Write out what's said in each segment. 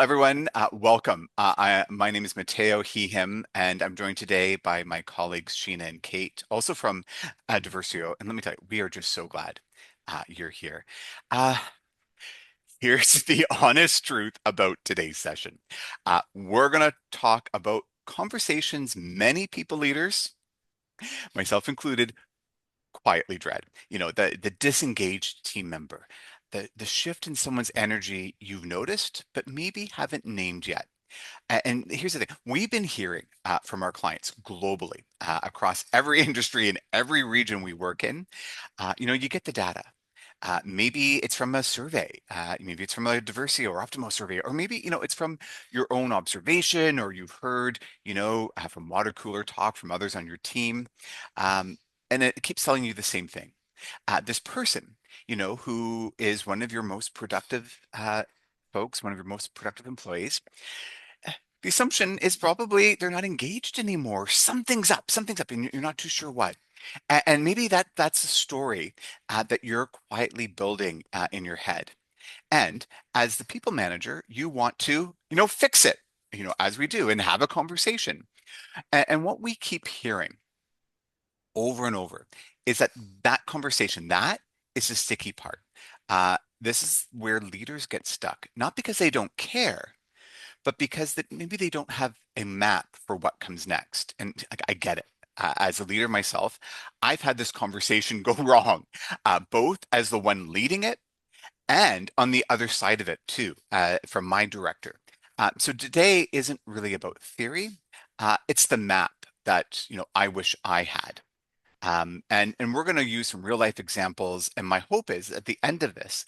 Everyone, welcome. My name is Matteo, he, him, and I'm joined today by my colleagues Sheena and Kate, also from Diversio. And let me tell you, we are just so glad you're here. Uh, Here's the honest truth about today's session. We're going to talk about conversations many people leaders, myself included, quietly dread. The disengaged team member, the shift in someone's energy you've noticed, but maybe haven't named yet. And here's the thing, we've been hearing from our clients globally across every industry and every region we work in. You get the data. Maybe it's from a survey, maybe it's from a Diversio or Optimo survey, or maybe, it's from your own observation, or you've heard, from water cooler talk from others on your team. Um, and it keeps telling you the same thing. This person, who is one of your most productive folks, one of your most productive employees, the assumption is probably they're not engaged anymore. Something's up, and you're not too sure what. And maybe that's a story that you're quietly building in your head. And as the people manager, you want to, fix it, as we do, and have a conversation. And what we keep hearing over and over is that conversation, that is the sticky part. This is where leaders get stuck, not because they don't care, but because maybe they don't have a map for what comes next. And I get it. As a leader myself, I've had this conversation go wrong, both as the one leading it and on the other side of it too, from my director. So today isn't really about theory. It's the map that I wish I had. And we're going to use some real life examples. And my hope is at the end of this,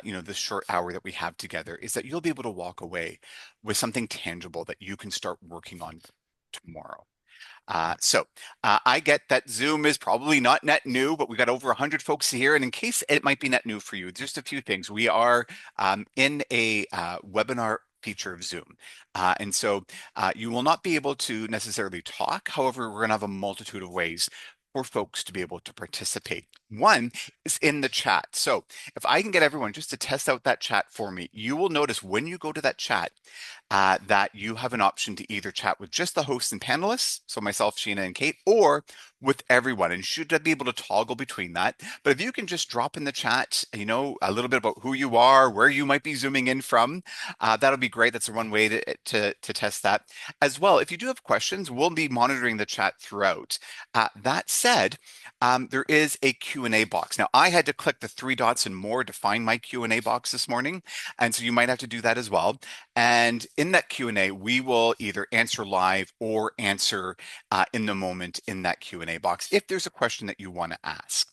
this short hour that we have together, is that you'll be able to walk away with something tangible that you can start working on tomorrow. So I get that Zoom is probably not net new, but we've got over 100 folks here. And in case it might be net new for you, just a few things. We are in a webinar feature of Zoom. And so you will not be able to necessarily talk. However, we're going to have a multitude of ways for folks to be able to participate. One is in the chat. So if I can get everyone just to test out that chat for me, you will notice when you go to that chat, that you have an option to either chat with just the hosts and panelists, so myself, Sheena, and Kate, or with everyone. And should be able to toggle between that. But if you can just drop in the chat, a little bit about who you are, where you might be zooming in from, that'll be great. That's one way to test that. As well, if you do have questions, we'll be monitoring the chat throughout. That said, there is a Q&A box. Now, I had to click the three dots and more to find my Q&A box this morning, and so you might have to do that as well. And in that Q&A, we will either answer live or answer in the moment in that Q&A box if there's a question that you want to ask.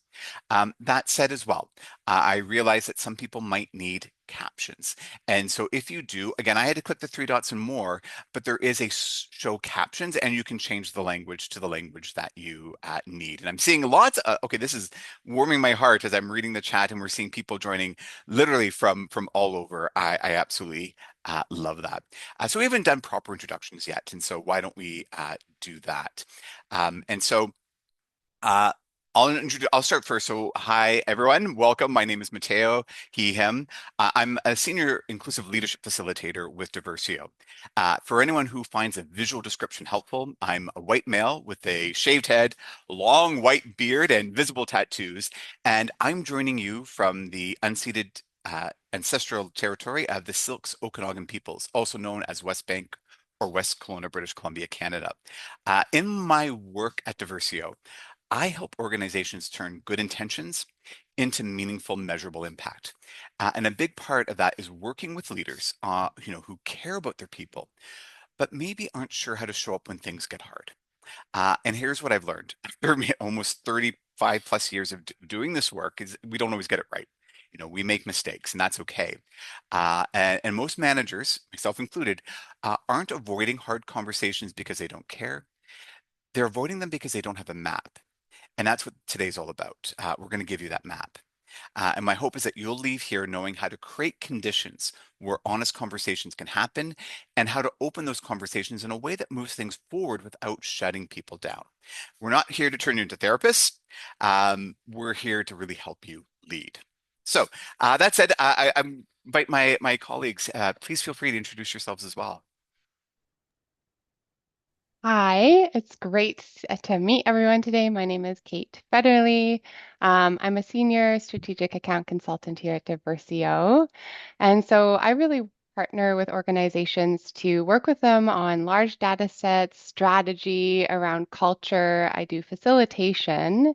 That said as well, I realize that some people might need captions. And so if you do, again, I had to click the three dots and more, but there is a show captions and you can change the language to the language that you need. And I'm seeing lots okay, this is warming my heart as I'm reading the chat and we're seeing people joining literally from all over. I absolutely love that. So we haven't done proper introductions yet. And so why don't we do that? And so uh, I'll start first. So, hi everyone, welcome. My name is Matteo, he, him. I'm a senior inclusive leadership facilitator with Diversio. For anyone who finds a visual description helpful, I'm a white male with a shaved head, long white beard, and visible tattoos. And I'm joining you from the unceded ancestral territory of the Silks Okanagan peoples, also known as West Bank or West Kelowna, British Columbia, Canada. In my work at Diversio, I help organizations turn good intentions into meaningful, measurable impact. And a big part of that is working with leaders, who care about their people, but maybe aren't sure how to show up when things get hard. And here's what I've learned after almost 35 plus years of doing this work is we don't always get it right. We make mistakes and that's okay. And most managers, myself included, aren't avoiding hard conversations because they don't care. They're avoiding them because they don't have a map. And that's what today's all about. We're going to give you that map. And my hope is that you'll leave here knowing how to create conditions where honest conversations can happen and how to open those conversations in a way that moves things forward without shutting people down. We're not here to turn you into therapists. We're here to really help you lead. So that said, I'm invite my colleagues. Please feel free to introduce yourselves as well. Hi, it's great to meet everyone today. My name is Kate Federley. I'm a senior strategic account consultant here at Diversio. And so I really partner with organizations to work with them on large data sets, strategy around culture. I do facilitation.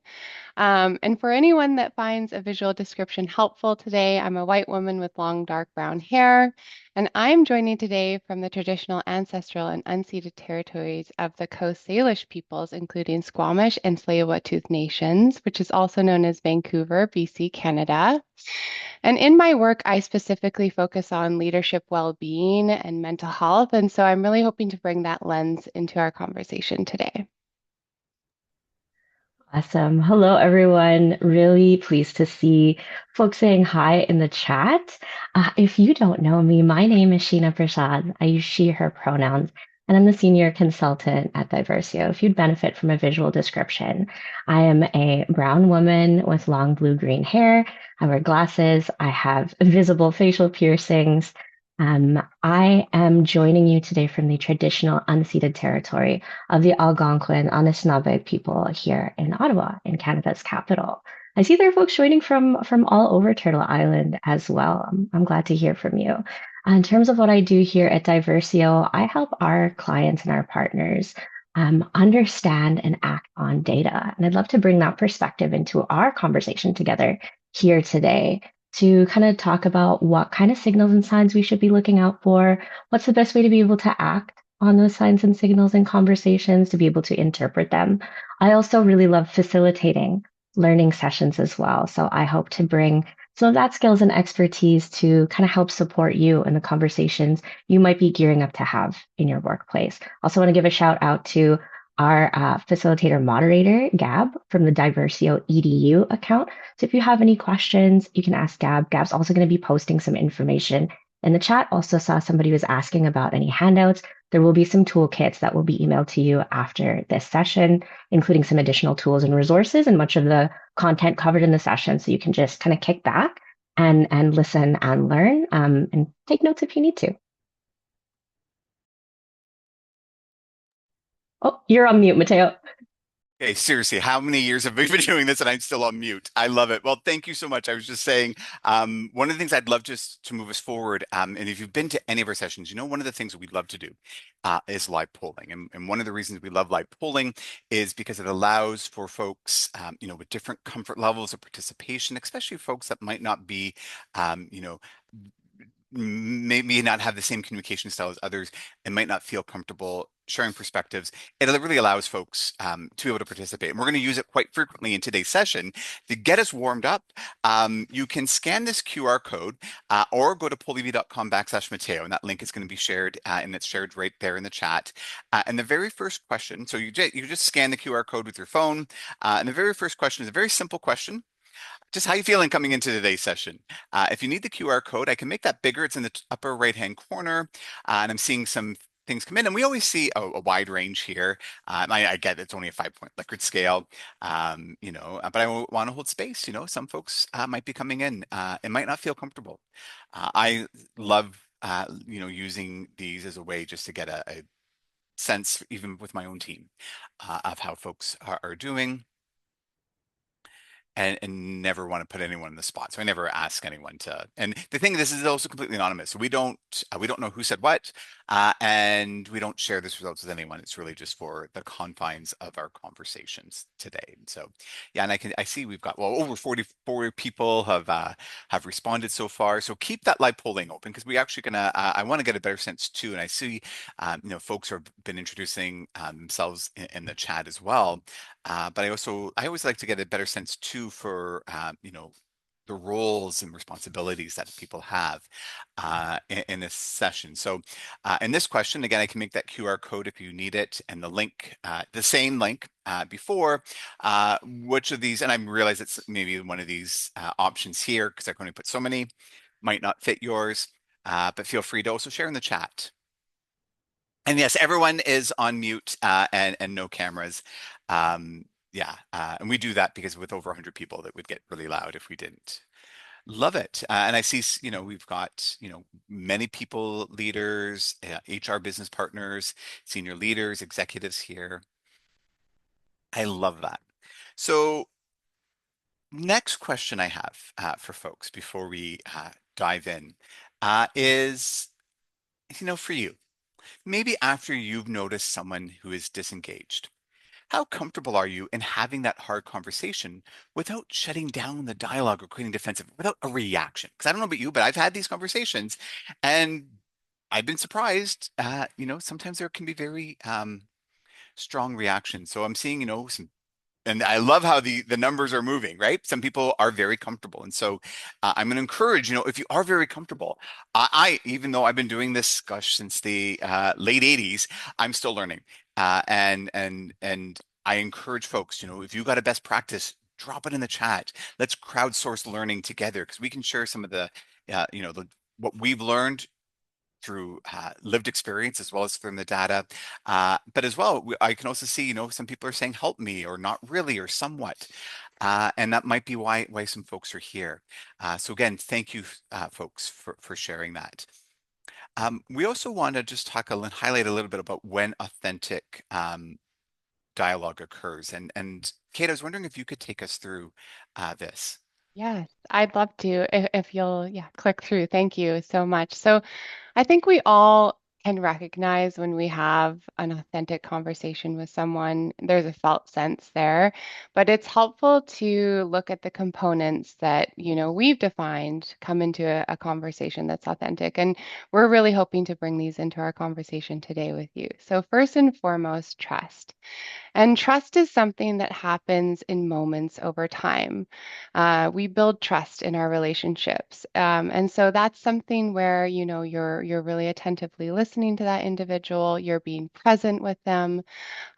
And for anyone that finds a visual description helpful today, I'm a white woman with long dark brown hair, and I'm joining today from the traditional ancestral and unceded territories of the Coast Salish peoples, including Squamish and Tsleil-Waututh nations, which is also known as Vancouver, BC, Canada. And in my work, I specifically focus on leadership well-being and mental health, and so I'm really hoping to bring that lens into our conversation today. Awesome. Hello, everyone. Really pleased to see folks saying hi in the chat. If you don't know me, my name is Sheena Prasad. I use she, her pronouns, and I'm the senior consultant at Diversio. If you'd benefit from a visual description, I am a brown woman with long blue-green hair. I wear glasses. I have visible facial piercings. I am joining you today from the traditional unceded territory of the Algonquin Anishinaabe people here in Ottawa, in Canada's capital. I see there are folks joining from all over Turtle Island as well. I'm glad to hear from you. In terms of what I do here at Diversio, I help our clients and our partners understand and act on data. And I'd love to bring that perspective into our conversation together here today to kind of talk about what kind of signals and signs we should be looking out for, what's the best way to be able to act on those signs and signals in conversations to be able to interpret them. I also really love facilitating learning sessions as well. So I hope to bring some of that skills and expertise to kind of help support you in the conversations you might be gearing up to have in your workplace. Also want to give a shout out to our facilitator moderator, Gab, from the Diversio EDU account. So if you have any questions, you can ask Gab. Gab's also going to be posting some information in the chat. Also saw somebody was asking about any handouts. There will be some toolkits that will be emailed to you after this session, including some additional tools and resources and much of the content covered in the session. So you can just kind of kick back and listen and learn and take notes if you need to. Oh, you're on mute, Mateo. Okay, seriously, how many years have we been doing this and I'm still on mute? I love it. Well, thank you so much. I was just saying, one of the things I'd love just to move us forward, and if you've been to any of our sessions, you know, one of the things that we'd love to do is live polling. And one of the reasons we love live polling is because it allows for folks, you know, with different comfort levels of participation, especially folks that might not be, you know, maybe not have the same communication style as others and might not feel comfortable sharing perspectives. It really allows folks to be able to participate. And we're going to use it quite frequently in today's session to get us warmed up. You can scan this QR code or go to pollev.com/Mateo, and that link is going to be shared and it's shared right there in the chat. And the very first question, so you just scan the QR code with your phone. And the very first question is a very simple question. Just how you feeling coming into today's session? If you need the QR code, I can make that bigger. It's in the upper right-hand corner, and I'm seeing some things come in, and we always see a wide range here. I get it's only a 5-point Likert scale, you know, but I want to hold space. You know, some folks might be coming in and might not feel comfortable. I love, you know, using these as a way just to get a sense, even with my own team, of how folks are doing and never want to put anyone in the spot. So I never ask anyone to. And the thing, this is also completely anonymous. So we don't know who said what, and we don't share this results with anyone. It's really just for the confines of our conversations today. So yeah, and I see we've got well over 44 people have responded so far. So keep that live polling open because we actually gonna I want to get a better sense too. And I see you know folks have been introducing themselves in the chat as well. But I always like to get a better sense too for you know the roles and responsibilities that people have in this session. So in this question, again, I can make that QR code if you need it, and the link, the same link before. Which of these? And I realize it's maybe one of these options here because I can only put so many. Might not fit yours, but feel free to also share in the chat. And yes, everyone is on mute and no cameras. Yeah, and we do that because with over 100 people, that would get really loud if we didn't. Love it. And I see, we've got, many people, leaders, HR business partners, senior leaders, executives here. I love that. So next question I have for folks before we dive in is, for you, maybe after you've noticed someone who is disengaged, how comfortable are you in having that hard conversation without shutting down the dialogue or creating defensive, without a reaction? Because I don't know about you, but I've had these conversations and I've been surprised. Sometimes there can be very strong reactions. So I'm seeing, some, and I love how the numbers are moving, right? Some people are very comfortable. And so I'm going to encourage, if you are very comfortable, even though I've been doing this, gosh, since the late 80s, I'm still learning. And I encourage folks, if you got a best practice, drop it in the chat. Let's crowdsource learning together because we can share some of what we've learned through lived experience as well as from the data. But as well, I can also see, some people are saying, help me, or not really, or somewhat. And that might be why some folks are here. So again, thank you, folks, for sharing that. We also want to just highlight a little bit about when authentic dialogue occurs. And Kate, I was wondering if you could take us through this. Yes, I'd love to if you'll, yeah, click through. Thank you so much. So I think we all can recognize when we have an authentic conversation with someone, there's a felt sense there, but it's helpful to look at the components that, we've defined come into a conversation that's authentic. And we're really hoping to bring these into our conversation today with you. So first and foremost, trust. And trust is something that happens in moments over time. We build trust in our relationships, and so that's something where you're really attentively listening to that individual, you're being present with them,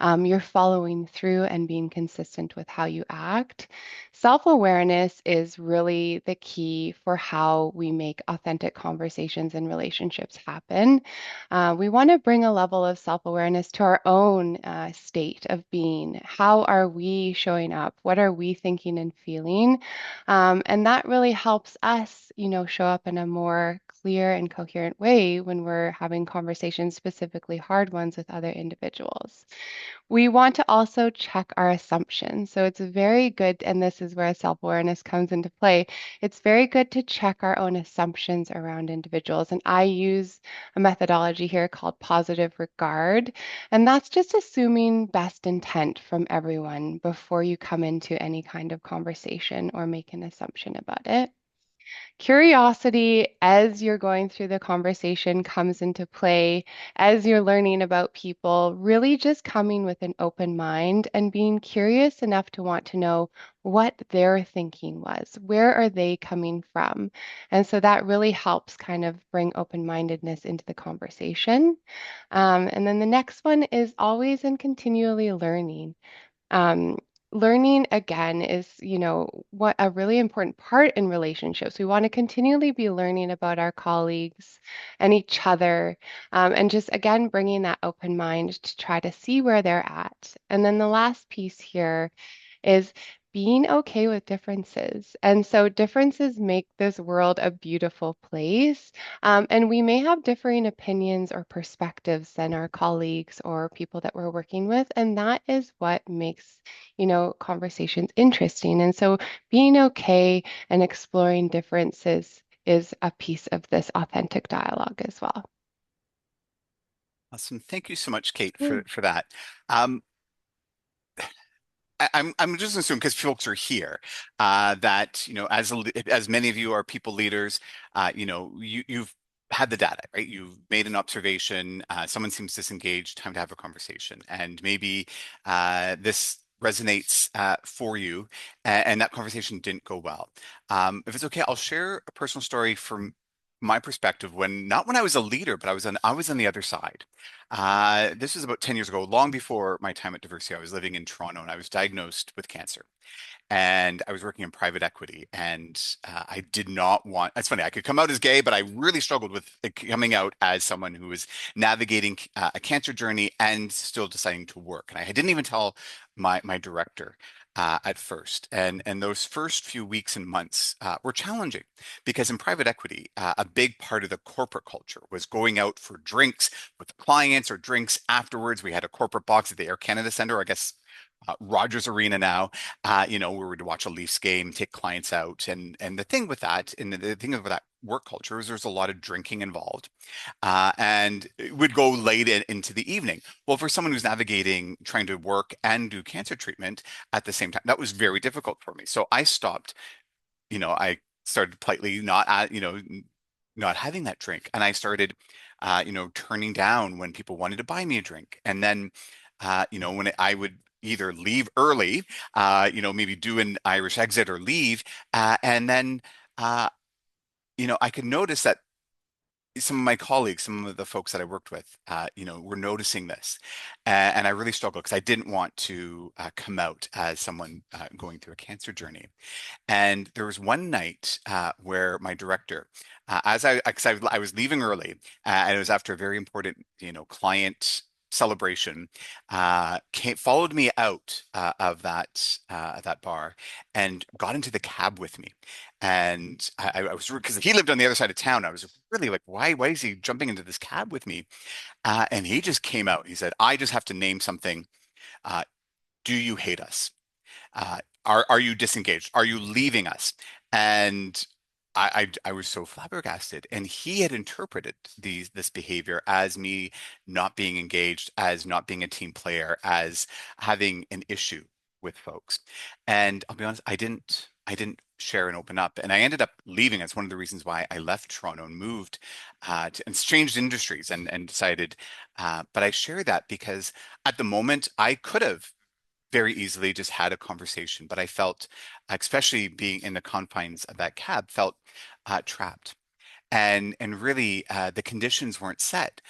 you're following through and being consistent with how you act. Self awareness is really the key for how we make authentic conversations and relationships happen. We want to bring a level of self awareness to our own state of being. How are we showing up? What are we thinking and feeling? And that really helps us, show up in a more clear and coherent way when we're having conversations, specifically hard ones with other individuals. We want to also check our assumptions. So it's very good, and this is where self awareness comes into play. It's very good to check our own assumptions around individuals. And I use a methodology here called positive regard. And that's just assuming best intent from everyone before you come into any kind of conversation or make an assumption about it. Curiosity as you're going through the conversation comes into play as you're learning about people, really just coming with an open mind and being curious enough to want to know what their thinking was. Where are they coming from? And so that really helps kind of bring open-mindedness into the conversation. And then the next one is always and continually learning. Um, Learning again is, what a really important part in relationships. We want to continually be learning about our colleagues and each other, and just again bringing that open mind to try to see where they're at. And then the last piece here is being okay with differences. And so differences make this world a beautiful place. And we may have differing opinions or perspectives than our colleagues or people that we're working with. And that is what makes, conversations interesting. And so being okay and exploring differences is a piece of this authentic dialogue as well. Awesome. Thank you so much, Kate, Yeah. for that. Um, I'm just assuming because folks are here that as many of you are people leaders, you've had the data, right? You've made an observation. Someone seems disengaged. Time to have a conversation, and maybe this resonates for you, and that conversation didn't go well. If it's okay, I'll share a personal story from my perspective when not when I was a leader, but I was on the other side. This was about 10 years ago, long before my time at Diversio. I was living in Toronto and I was diagnosed with cancer. And I was working in private equity. And I did not want, it's funny, I could come out as gay, but I really struggled with coming out as someone who was navigating a cancer journey and still deciding to work. And I didn't even tell my director. at first. And those first few weeks and months were challenging because in private equity, a big part of the corporate culture was going out for drinks with clients or drinks afterwards. We had a corporate box at the Air Canada Centre, I guess Rogers Arena now, where we'd watch a Leafs game, take clients out. And the thing with that, and the thing with that work culture is there's a lot of drinking involved. And it would go late into the evening. Well, for someone who's navigating trying to work and do cancer treatment at the same time, that was very difficult for me. So I stopped, I started politely not having that drink. And I started, turning down when people wanted to buy me a drink. And then, when I would either leave early, maybe do an Irish exit or leave, and then, uh, I could notice that some of my colleagues, some of the folks that I worked with, were noticing this, and I really struggled because I didn't want to come out as someone going through a cancer journey. And there was one night where my director, I was leaving early, and it was after a very important, client celebration, followed me out of that bar and got into the cab with me. And I was because he lived on the other side of town. I was really like, why is he jumping into this cab with me? And he just came out. He said, I just have to name something. Uh, do you hate us? Are you disengaged? Are you leaving us? And I was so flabbergasted. And he had interpreted this behavior as me not being engaged, as not being a team player, as having an issue with folks. And I'll be honest, I didn't share and open up. And I ended up leaving. That's one of the reasons why I left Toronto and moved and changed industries and decided. But I share that because at the moment I could have very easily just had a conversation, but I felt, especially being in the confines of that cab, felt trapped. And really, the conditions weren't set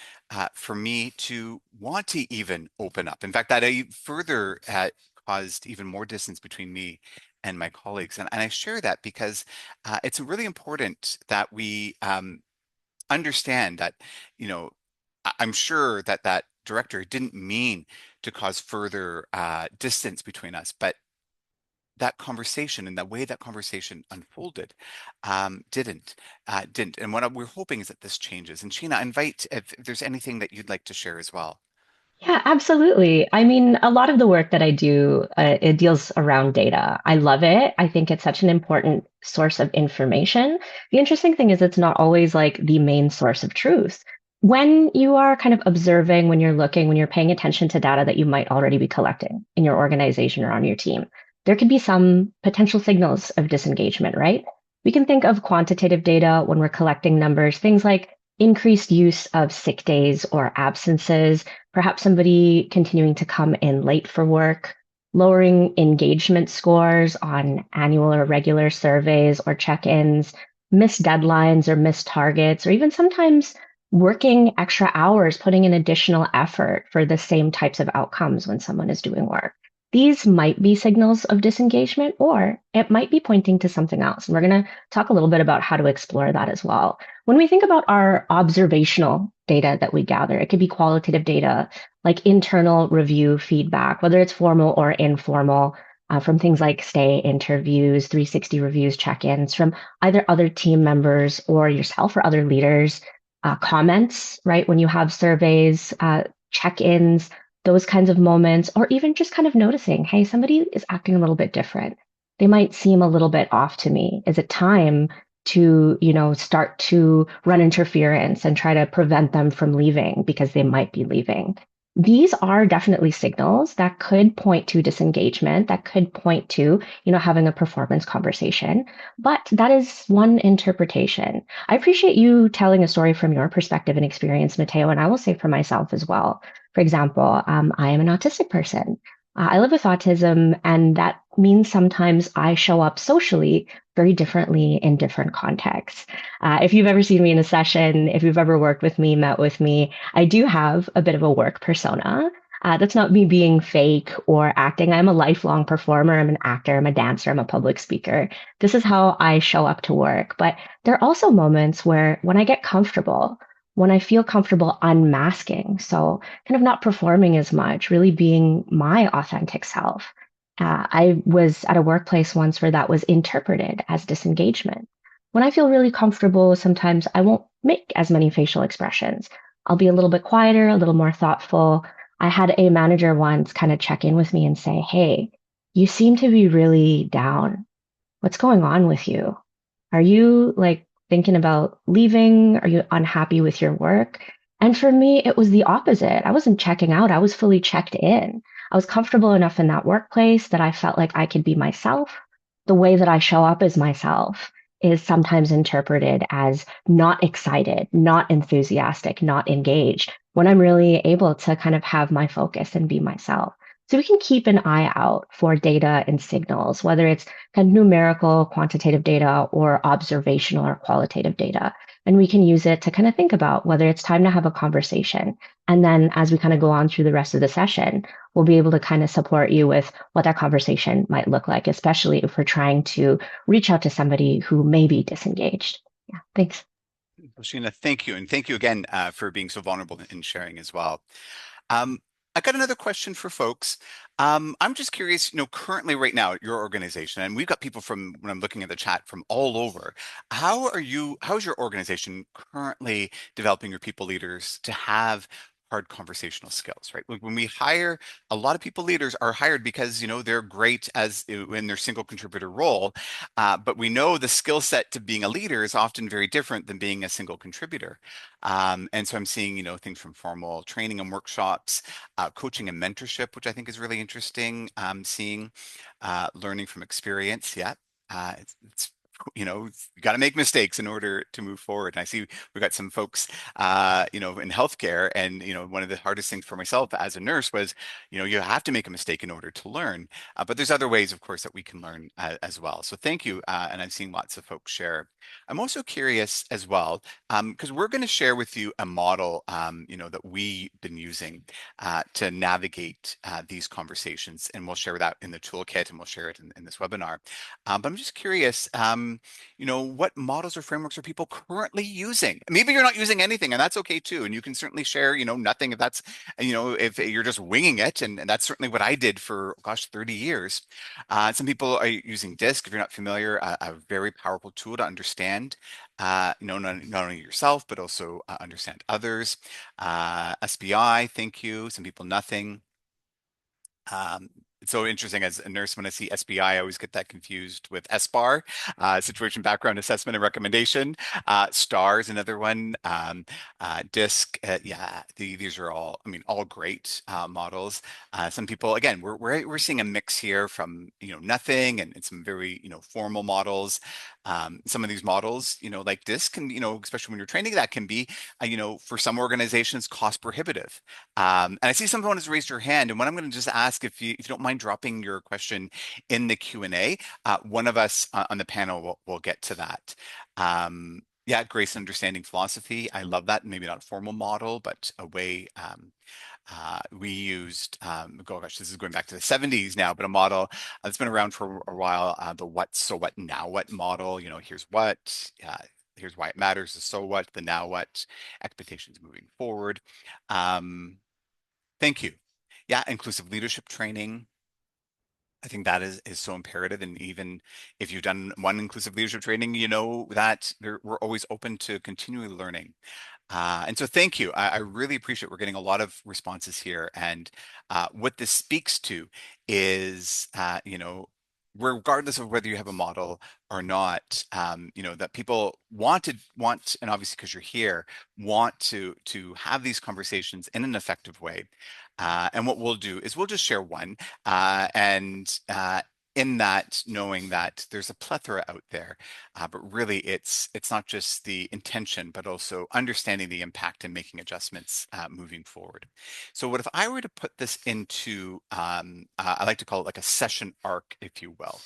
for me to want to even open up. In fact, that I further caused even more distance between me and my colleagues. And I share that because it's really important that we understand that, you know, I'm sure that that director didn't mean to cause further distance between us, but that conversation and the way that conversation unfolded didn't. And what we're hoping is that this changes. And Sheena, I invite if there's anything that you'd like to share as well. Yeah, absolutely. I mean, a lot of the work that I do, it deals around data. I love it. I think it's such an important source of information. The interesting thing is it's not always like the main source of truth. When you are kind of observing, when you're looking, when you're paying attention to data that you might already be collecting in your organization or on your team, there could be some potential signals of disengagement, right? We can think of quantitative data when we're collecting numbers, things like increased use of sick days or absences, perhaps somebody continuing to come in late for work, lowering engagement scores on annual or regular surveys or check-ins, missed deadlines or missed targets, or even sometimes working extra hours, putting in additional effort for the same types of outcomes when someone is doing work. These might be signals of disengagement, or it might be pointing to something else. And we're going to talk a little bit about how to explore that as well. When we think about our observational data that we gather, it could be qualitative data like internal review feedback, whether it's formal or informal, from things like stay interviews, 360 reviews, check-ins from either other team members or yourself or other leaders, comments, right? When you have surveys, check-ins, those kinds of moments, or even just kind of noticing, hey, somebody is acting a little bit different. They might seem a little bit off to me. Is it time to, start to run interference and try to prevent them from leaving because they might be leaving? These are definitely signals that could point to disengagement, that could point to, having a performance conversation. But that is one interpretation. I appreciate you telling a story from your perspective and experience, Mateo, and I will say for myself as well. For example, I am an autistic person. I live with autism, and that means sometimes I show up socially very differently in different contexts. If you've ever seen me in a session, if you've ever worked with me, met with me, I do have a bit of a work persona. That's not me being fake or acting. I'm a lifelong performer. I'm an actor. I'm a dancer. I'm a public speaker. This is how I show up to work. But there are also moments where when I get comfortable, when I feel comfortable unmasking, so kind of not performing as much, really being my authentic self, I was at a workplace once where that was interpreted as disengagement. When I feel really comfortable, sometimes I won't make as many facial expressions. I'll be a little bit quieter, a little more thoughtful. I had a manager once kind of check in with me and say, "Hey, you seem to be really down. What's going on with you? Are you like thinking about leaving? Are you unhappy with your work?" And for me, it was the opposite. I wasn't checking out, I was fully checked in. I was comfortable enough in that workplace that I felt like I could be myself. The way that I show up as myself is sometimes interpreted as not excited, not enthusiastic, not engaged, when I'm really able to kind of have my focus and be myself. So we can keep an eye out for data and signals, whether it's kind of numerical, quantitative data or observational or qualitative data. And we can use it to kind of think about whether it's time to have a conversation. And then as we kind of go on through the rest of the session, we'll be able to kind of support you with what that conversation might look like, especially if we're trying to reach out to somebody who may be disengaged. Yeah, thanks. Well, Sheena, thank you. And thank you again for being so vulnerable in sharing as well. Um, I got another question for folks. I'm just curious, currently right now at your organization, and we've got people from when I'm looking at the chat from all over. How is your organization currently developing your people leaders to have hard conversational skills, right? When we hire, a lot of people leaders are hired because, they're great as in their single contributor role. But we know the skill set to being a leader is often very different than being a single contributor. And so I'm seeing, things from formal training and workshops, coaching and mentorship, which I think is really interesting. Seeing learning from experience. Yeah. It's you got to make mistakes in order to move forward. And I see we've got some folks, in healthcare. And, one of the hardest things for myself as a nurse was, you have to make a mistake in order to learn. But there's other ways, of course, that we can learn as well. So thank you. And I've seen lots of folks share. I'm also curious as well, because we're going to share with you a model, that we've been using to navigate these conversations. And we'll share that in the toolkit and we'll share it in this webinar. But I'm just curious, what models or frameworks are people currently using? Maybe you're not using anything, and that's okay too. And you can certainly share, nothing if that's, if you're just winging it. And that's certainly what I did for, gosh, 30 years. Some people are using DISC, if you're not familiar, a very powerful tool to understand, not only yourself, but also understand others. SBI, thank you. Some people, nothing. It's so interesting as a nurse, when I see SBI, I always get that confused with SBAR, Situation Background Assessment and Recommendation. STAR is another one. DISC, yeah, these are all, I mean, all great models. Some people, again, we're seeing a mix here from, nothing and some very, formal models. Some of these models, like DISC can, especially when you're training, that can be, for some organizations, cost prohibitive. And I see someone has raised your hand, and what I'm going to just ask, if you don't mind dropping your question in the Q&A, one of us on the panel will get to that. Yeah, grace and understanding philosophy. I love that. Maybe not a formal model, but a way we used, gosh, this is going back to the 70s now, but a model that's been around for a while, the what, so what, now what model. Here's what, here's why it matters, the so what, the now what, expectations moving forward. Thank you. Yeah, inclusive leadership training. I think that is so imperative. And even if you've done one inclusive leadership training, you know that we're always open to continually learning. And so thank you. I really appreciate we're getting a lot of responses here. And what this speaks to is, regardless of whether you have a model or not, that people want, and obviously because you're here, want to have these conversations in an effective way. And what we'll do is we'll just share one, and in that, knowing that there's a plethora out there, but really it's not just the intention, but also understanding the impact and making adjustments moving forward. So what if I were to put this into, I like to call it like a session arc, if you will.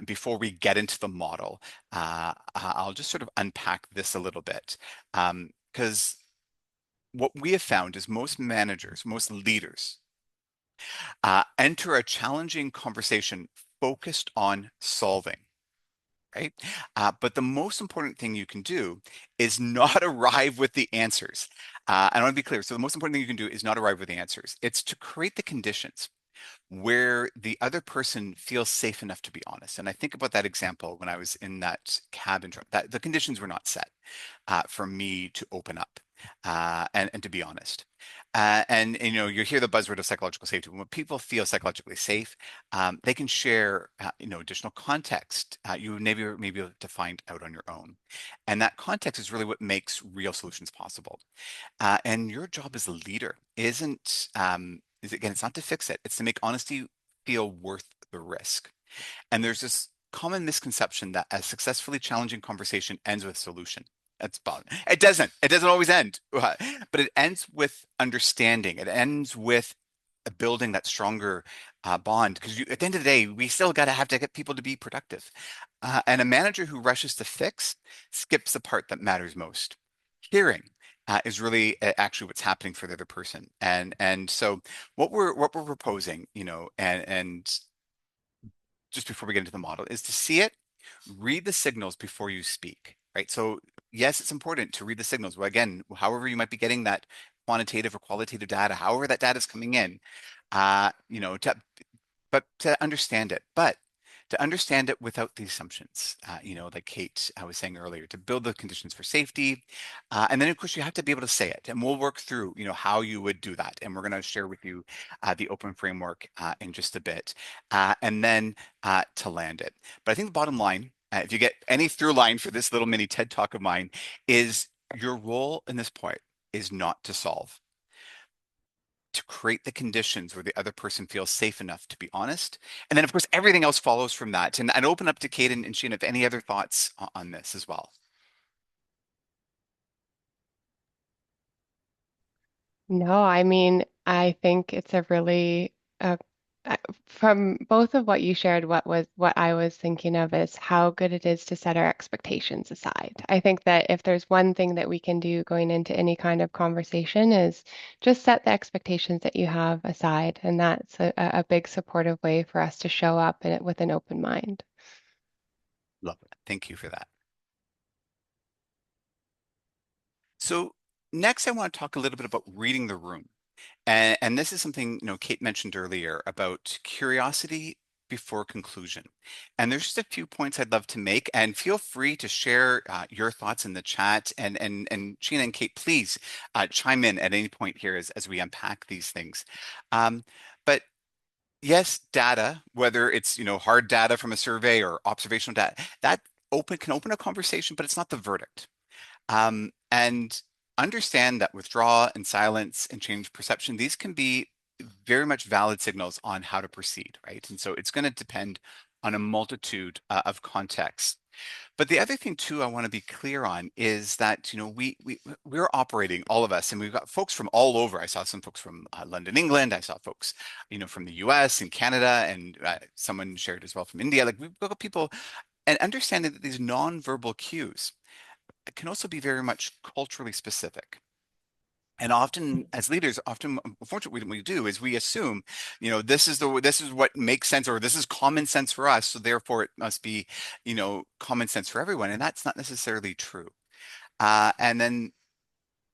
Before we get into the model, I'll just sort of unpack this a little bit, because what we have found is most managers, most leaders, enter a challenging conversation focused on solving, right? But the most important thing you can do is not arrive with the answers. I want to be clear. So the most important thing you can do is not arrive with the answers. It's to create the conditions. where the other person feels safe enough to be honest. And I think about that example when I was in that cabin, that the conditions were not set for me to open up and to be honest. And you hear the buzzword of psychological safety. When people feel psychologically safe, they can share additional context you would never maybe able to find out on your own. And that context is really what makes real solutions possible. And your job as a leader is again, it's not to fix it, it's to make honesty feel worth the risk. And there's this common misconception that a successfully challenging conversation ends with a solution. That's about it. Doesn't. It doesn't always end, but it ends with understanding. It ends with building that stronger bond. Because at the end of the day, we still got to have to get people to be productive. And a manager who rushes to fix skips the part that matters most. Hearing is really actually what's happening for the other person. And so what we're proposing, and just before we get into the model, is to see it, read the signals before you speak, right? So yes, it's important to read the signals. Well, again, however you might be getting that quantitative or qualitative data, however that data is coming in, uh, you know, to, but to understand it. But to understand it without the assumptions, like Kate was saying earlier, to build the conditions for safety. And then, of course, you have to be able to say it. And we'll work through, how you would do that. And we're going to share with you the open framework in just a bit. And then to land it. But I think the bottom line, if you get any through line for this little mini TED talk of mine, is your role in this point is not to solve, to create the conditions where the other person feels safe enough to be honest. And then, of course, everything else follows from that. And I'd open up to Kate and Sheena if any other thoughts on this as well. No, I mean, I think it's a really uh, from both of what you shared, what I was thinking of is how good it is to set our expectations aside. I think that if there's one thing that we can do going into any kind of conversation is just set the expectations that you have aside, and that's a big supportive way for us to show up with an open mind. Love it. Thank you for that. So next, I want to talk a little bit about reading the room. And this is something, Kate mentioned earlier about curiosity before conclusion. And there's just a few points I'd love to make, and feel free to share your thoughts in the chat. And Sheena and Kate, please chime in at any point here as we unpack these things. But yes, data, whether it's hard data from a survey or observational data, that can open a conversation, but it's not the verdict. And understand that withdrawal and silence and change perception, these can be very much valid signals on how to proceed, right? And so it's going to depend on a multitude of contexts. But the other thing too, I want to be clear on is that we're operating, all of us, and we've got folks from all over. I saw some folks from London, England. I saw folks, from the U.S. and Canada, and someone shared as well from India. Like we've got people, and understanding that these nonverbal cues can also be very much culturally specific. And often, as leaders, unfortunately, what we do is we assume, this is what makes sense, or this is common sense for us, so therefore it must be, common sense for everyone, and that's not necessarily true. And then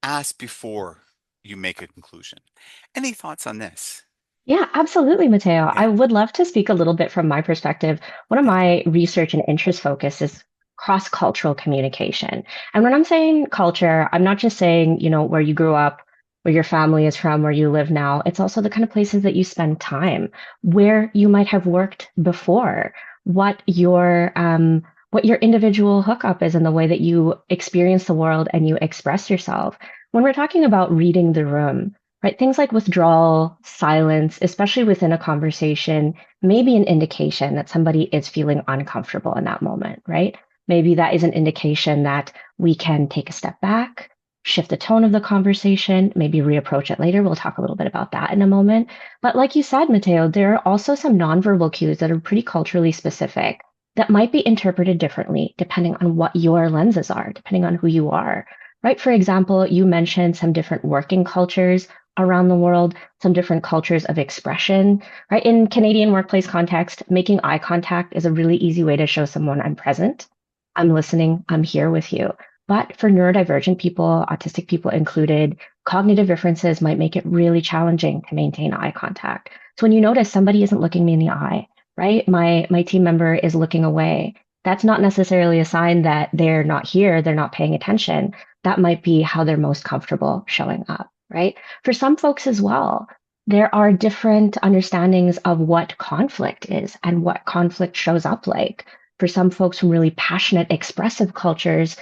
ask before you make a conclusion. Any thoughts on this? Yeah, absolutely, Mateo. I Yeah, would love to speak a little bit from my perspective. One of yeah, my research and interest focus is cross-cultural communication. And when I'm saying culture, I'm not just saying, where you grew up, where your family is from, where you live now. It's also the kind of places that you spend time, where you might have worked before, what your individual hookup is and the way that you experience the world and you express yourself. When we're talking about reading the room, right? Things like withdrawal, silence, especially within a conversation, may be an indication that somebody is feeling uncomfortable in that moment, right? Maybe that is an indication that we can take a step back, shift the tone of the conversation, maybe reapproach it later. We'll talk a little bit about that in a moment. But like you said, Mateo, there are also some nonverbal cues that are pretty culturally specific that might be interpreted differently depending on what your lenses are, depending on who you are. Right. For example, you mentioned some different working cultures around the world, some different cultures of expression, right? In Canadian workplace context, making eye contact is a really easy way to show someone I'm present, I'm listening, I'm here with you. But for neurodivergent people, autistic people included, cognitive differences might make it really challenging to maintain eye contact. So when you notice somebody isn't looking me in the eye, right? My team member is looking away. That's not necessarily a sign that they're not here, they're not paying attention. That might be how they're most comfortable showing up, right? For some folks as well, there are different understandings of what conflict is and what conflict shows up like. For some folks from really passionate, expressive cultures,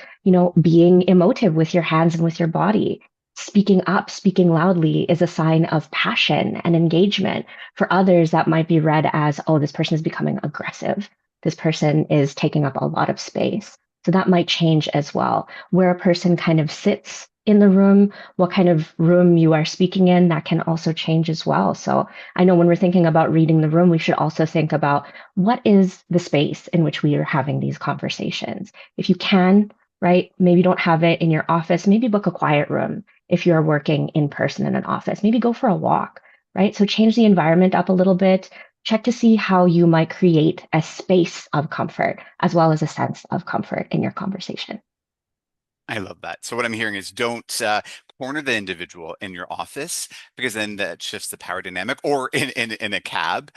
being emotive with your hands and with your body, speaking up, speaking loudly is a sign of passion and engagement. For others, that might be read as, oh, this person is becoming aggressive. This person is taking up a lot of space. So that might change as well. Where a person kind of sits in the room, what kind of room you are speaking in, that can also change as well. So I know when we're thinking about reading the room, we should also think about what is the space in which we are having these conversations. If you can, right, maybe don't have it in your office, maybe book a quiet room if you're working in person in an office, maybe go for a walk, right? So change the environment up a little bit, check to see how you might create a space of comfort as well as a sense of comfort in your conversation. I love that. So what I'm hearing is don't corner the individual in your office because then that shifts the power dynamic, or in a cab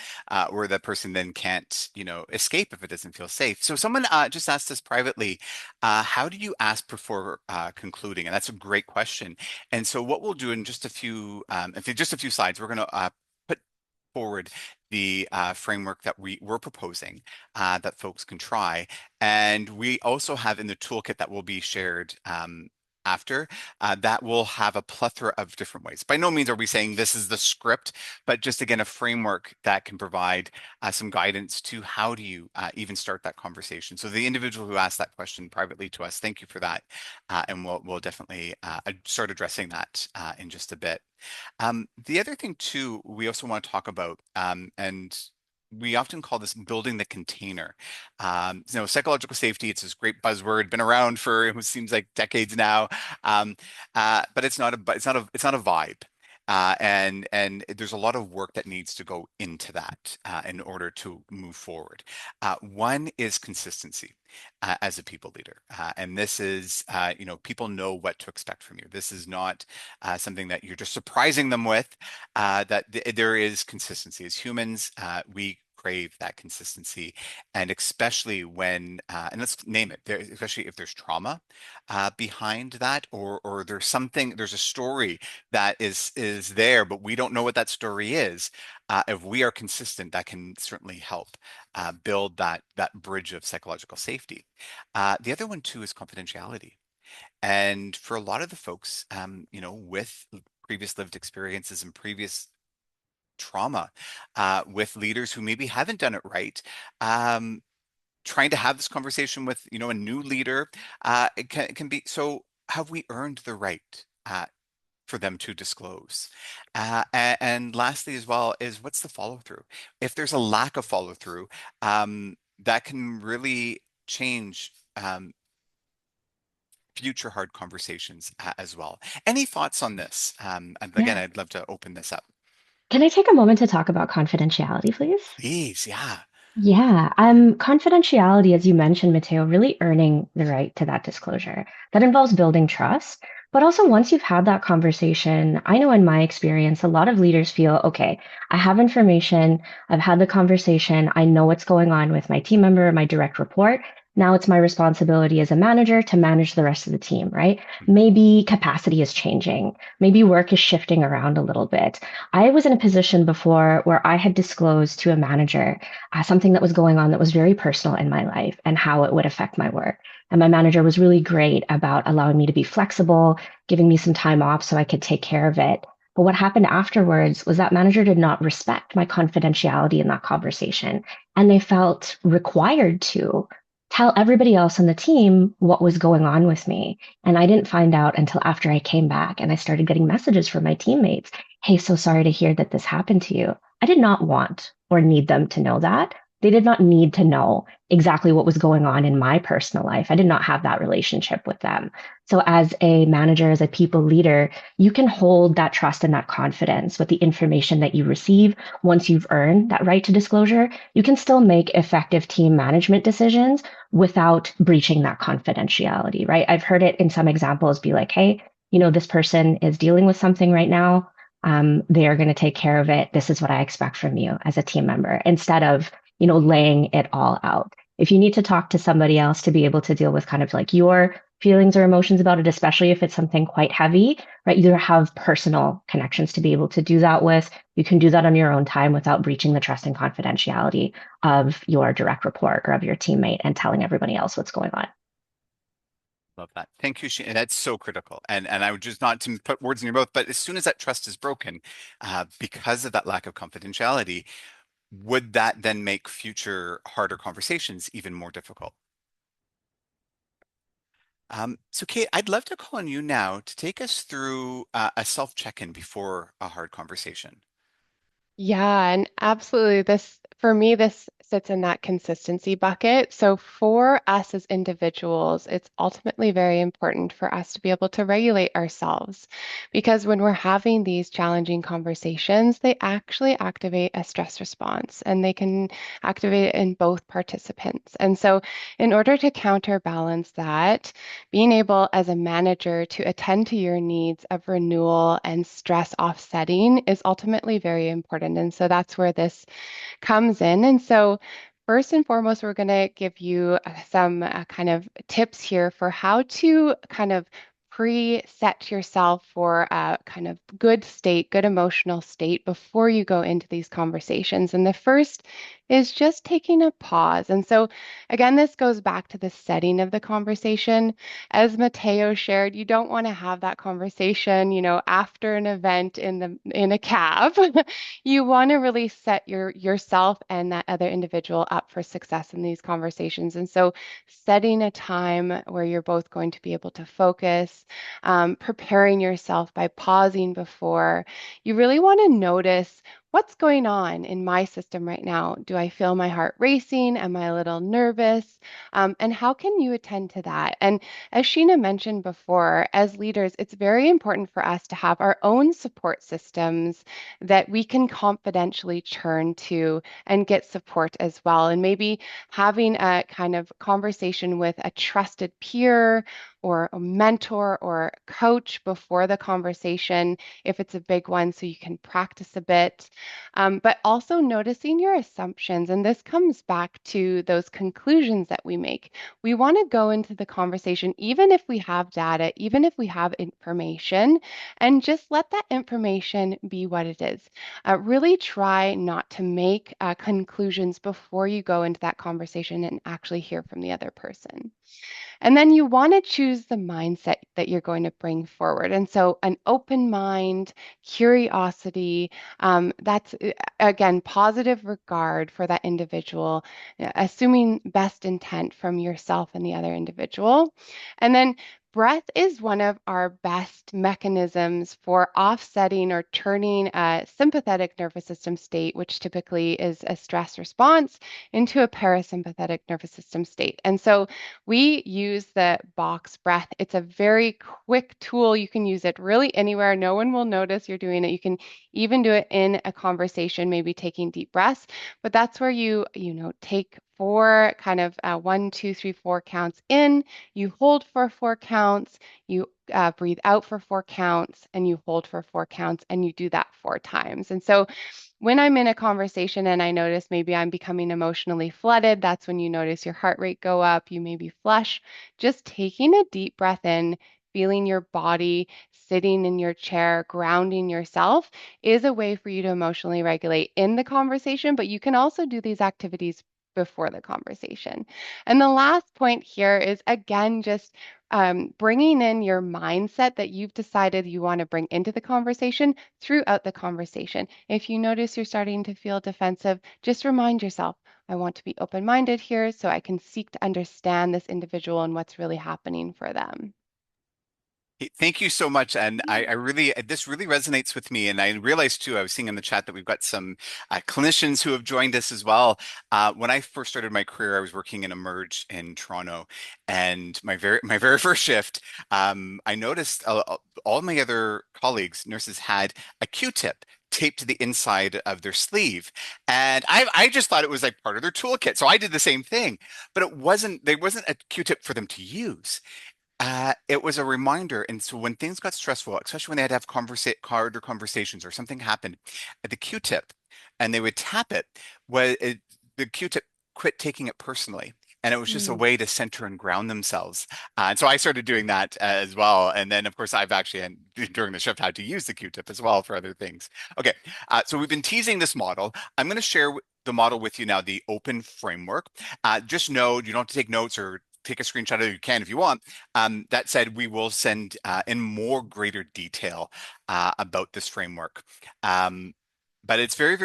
where the person then can't, escape if it doesn't feel safe. So someone just asked us privately, how do you ask before concluding? And that's a great question. And so what we'll do in just a few, just a few slides, we're going to put forward the framework that we're proposing that folks can try. And we also have in the toolkit that will be shared after that will have a plethora of different ways. By no means are we saying this is the script, but just again, a framework that can provide some guidance to how do you even start that conversation. So the individual who asked that question privately to us, thank you for that. And we'll definitely start addressing that in just a bit. The other thing too, we also want to talk about, and we often call this building the container. Psychological safety, it's this great buzzword, been around for it seems like decades now. But it's not a vibe. And there's a lot of work that needs to go into that in order to move forward. One is consistency as a people leader. And this is, people know what to expect from you. This is not something that you're just surprising them with, there is consistency. As humans, we crave that consistency, and especially when, and let's name it, especially if there's trauma behind that, or there's a story that is there, but we don't know what that story is. If we are consistent, that can certainly help build that bridge of psychological safety. The other one too is confidentiality. And for a lot of the folks, with previous lived experiences and previous trauma, with leaders who maybe haven't done it right, trying to have this conversation with, a new leader, it can be, so have we earned the right for them to disclose? And lastly, as well, is what's the follow through? If there's a lack of follow through, that can really change future hard conversations as well. Any thoughts on this? And again, Yeah. I'd love to open this up. Can I take a moment to talk about confidentiality, please? Please, yeah. Yeah, confidentiality, as you mentioned, Matteo, really earning the right to that disclosure. That involves building trust. But also, once you've had that conversation, I know in my experience, a lot of leaders feel, okay, I have information, I've had the conversation, I know what's going on with my team member, my direct report. Now it's my responsibility as a manager to manage the rest of the team, right? Maybe capacity is changing. Maybe work is shifting around a little bit. I was in a position before where I had disclosed to a manager something that was going on that was very personal in my life and how it would affect my work. And my manager was really great about allowing me to be flexible, giving me some time off so I could take care of it. But what happened afterwards was that manager did not respect my confidentiality in that conversation. And they felt required to tell everybody else on the team what was going on with me. And I didn't find out until after I came back and I started getting messages from my teammates. Hey, so sorry to hear that this happened to you. I did not want or need them to know that, They did not need to know exactly what was going on in my personal life. I did not have that relationship with them. So, as a manager, as a people leader, you can hold that trust and that confidence with the information that you receive. Once you've earned that right to disclosure, you can still make effective team management decisions without breaching that confidentiality, right? I've heard it in some examples be like, hey, this person is dealing with something right now. They are going to take care of it. This is what I expect from you as a team member, instead of, laying it all out. If you need to talk to somebody else to be able to deal with kind of like your feelings or emotions about it, especially if it's something quite heavy, right? You have personal connections to be able to do that with. You can do that on your own time without breaching the trust and confidentiality of your direct report or of your teammate and telling everybody else what's going on. Love that. Thank you, Shane. That's so critical. And I would just not to put words in your mouth, but as soon as that trust is broken, because of that lack of confidentiality, would that then make future harder conversations even more difficult? So Kate, I'd love to call on you now to take us through a self check-in before a hard conversation. Yeah, and absolutely. For me, this sits in that consistency bucket. So, for us as individuals, it's ultimately very important for us to be able to regulate ourselves because when we're having these challenging conversations, they actually activate a stress response and they can activate it in both participants. And so, in order to counterbalance that, being able as a manager to attend to your needs of renewal and stress offsetting is ultimately very important. And so that's where this comes in. And so, first and foremost, we're going to give you some kind of tips here for how to kind of pre-set yourself for a kind of good state, good emotional state before you go into these conversations. And the first is just taking a pause. And so, again, this goes back to the setting of the conversation. As Mateo shared, you don't want to have that conversation, after an event in a cab. You want to really set yourself and that other individual up for success in these conversations. And so setting a time where you're both going to be able to focus, preparing yourself by pausing before, you really want to notice what's going on in my system right now. Do I feel my heart racing? Am I a little nervous? And how can you attend to that? And as Sheena mentioned before, as leaders, it's very important for us to have our own support systems that we can confidentially turn to and get support as well. And maybe having a kind of conversation with a trusted peer or a mentor or coach before the conversation, if it's a big one, so you can practice a bit. But also noticing your assumptions. And this comes back to those conclusions that we make. We want to go into the conversation, even if we have data, even if we have information, and just let that information be what it is. Really try not to make conclusions before you go into that conversation and actually hear from the other person. And then you want to choose the mindset that you're going to bring forward. And so, an open mind, curiosity, that's again, positive regard for that individual, assuming best intent from yourself and the other individual. And then, breath is one of our best mechanisms for offsetting or turning a sympathetic nervous system state, which typically is a stress response, into a parasympathetic nervous system state. And so, we use the box breath. It's a very quick tool. You can use it really anywhere. No one will notice you're doing it. You can even do it in a conversation, maybe taking deep breaths. But that's where take four kind of 1, 2, 3, 4 counts in. You hold for 4 counts. You breathe out for 4 counts, and you hold for 4 counts, and you do that 4 times. And so when I'm in a conversation and I notice maybe I'm becoming emotionally flooded, that's when you notice your heart rate go up, you maybe flush. Just taking a deep breath in, feeling your body, sitting in your chair, grounding yourself is a way for you to emotionally regulate in the conversation, but you can also do these activities before the conversation. And the last point here is again, just bringing in your mindset that you've decided you want to bring into the conversation throughout the conversation. If you notice you're starting to feel defensive, just remind yourself, I want to be open minded here so I can seek to understand this individual and what's really happening for them. Hey, thank you so much. And I really, this really resonates with me. And I realized too, I was seeing in the chat that we've got some clinicians who have joined us as well. When I first started my career, I was working in Emerge in Toronto, and my very first shift, I noticed all my other colleagues, nurses, had a Q-tip taped to the inside of their sleeve, and I just thought it was like part of their toolkit. So I did the same thing, but it wasn't. There wasn't a Q-tip for them to use. It was a reminder. And so when things got stressful, especially when they had to have harder conversations or something happened, the Q-tip, and they would tap it, the Q-tip quit taking it personally. And it was just a Mm. way to center and ground themselves. And so I started doing that as well. And then, of course, I've actually, and during the shift, had to use the Q-tip as well for other things. Okay, so we've been teasing this model. I'm going to share the model with you now, the open framework. Just know you don't have to take notes or take a screenshot of it. You can if you want. That said, we will send in more greater detail about this framework. Um, but it's very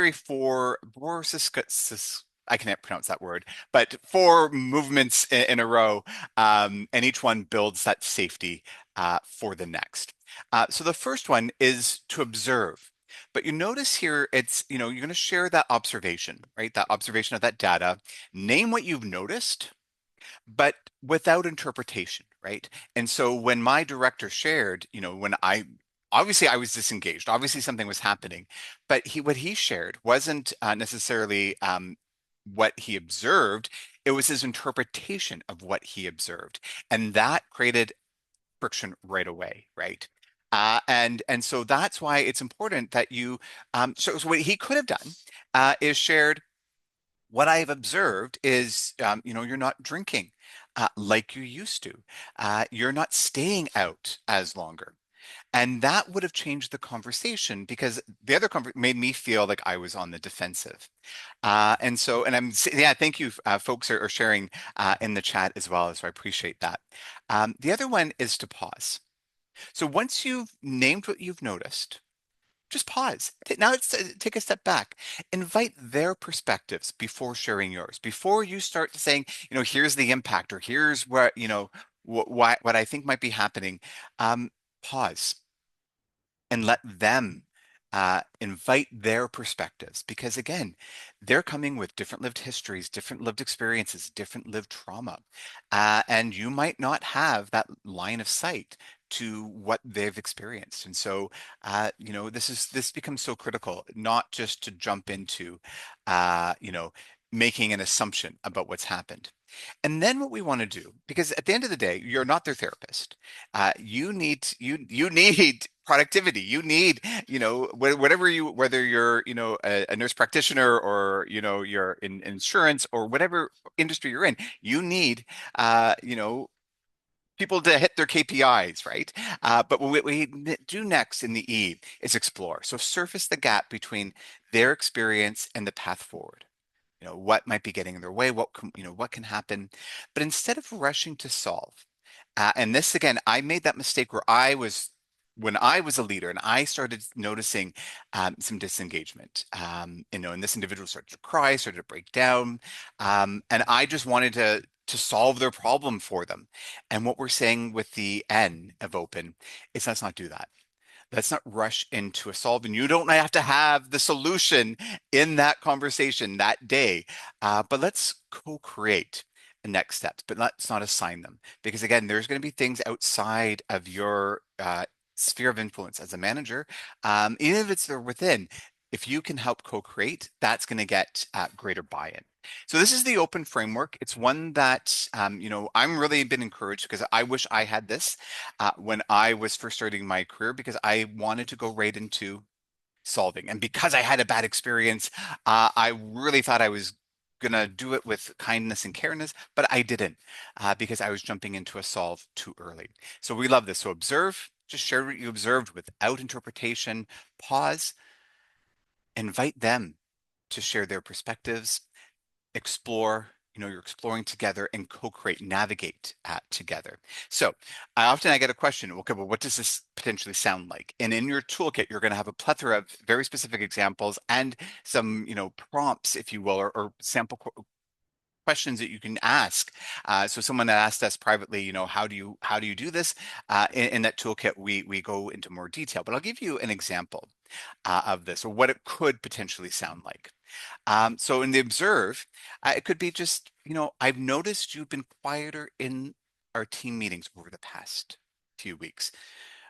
I can't pronounce that word, but four movements in a row, and each one builds that safety for the next. So the first one is to observe. But you notice here, you're going to share that observation, right? That observation of that data. Name what you've noticed, but without interpretation, right? And so when my director shared, when I obviously I was disengaged, obviously something was happening, but what he shared wasn't necessarily what he observed. It was his interpretation of what he observed, and that created friction right away, right? And so that's why it's important that you. So what he could have done is shared what I've observed is, you're not drinking like you used to. You're not staying out as longer. And that would have changed the conversation because the other made me feel like I was on the defensive. Yeah, thank you. Folks are sharing in the chat as well. So I appreciate that. The other one is to pause. So once you've named what you've noticed, just pause. Now let's take a step back. Invite their perspectives before sharing yours. Before you start saying, here's the impact or here's what, what I think might be happening. Pause and let them invite their perspectives because again, they're coming with different lived histories, different lived experiences, different lived trauma, and you might not have that line of sight to what they've experienced. And so this becomes so critical, not just to jump into making an assumption about what's happened. And then what we want to do, because at the end of the day, you're not their therapist. You need productivity. You need, whatever whether you're, a nurse practitioner or, you're in insurance or whatever industry you're in, you need, people to hit their KPIs, right? But what we do next in the E is explore. So surface the gap between their experience and the path forward. What might be getting in their way, what can happen, but instead of rushing to solve, and this again, I made that mistake when I was a leader and I started noticing some disengagement, and this individual started to cry, started to break down, and I just wanted to solve their problem for them. And what we're saying with the N of open is let's not do that. Let's not rush into a solve, and you don't have to have the solution in that conversation that day, but let's co-create the next steps, but let's not assign them. Because again, there's going to be things outside of your sphere of influence as a manager, even if it's there within. If you can help co-create, that's going to get greater buy-in. So this is the open framework. It's one that I'm really been encouraged because I wish I had this when I was first starting my career because I wanted to go right into solving. And because I had a bad experience, I really thought I was going to do it with kindness and careness, but I didn't because I was jumping into a solve too early. So we love this. So observe, just share what you observed without interpretation, pause, invite them to share their perspectives, explore, you're exploring together and co-create, navigate together. So I get a question, okay, well, what does this potentially sound like? And in your toolkit, you're going to have a plethora of very specific examples and some, prompts, if you will, or sample questions that you can ask. So someone asked us privately, how do you do this? In that toolkit, we go into more detail, but I'll give you an example of this, or what it could potentially sound like. So in the observe, it could be just, I've noticed you've been quieter in our team meetings over the past few weeks.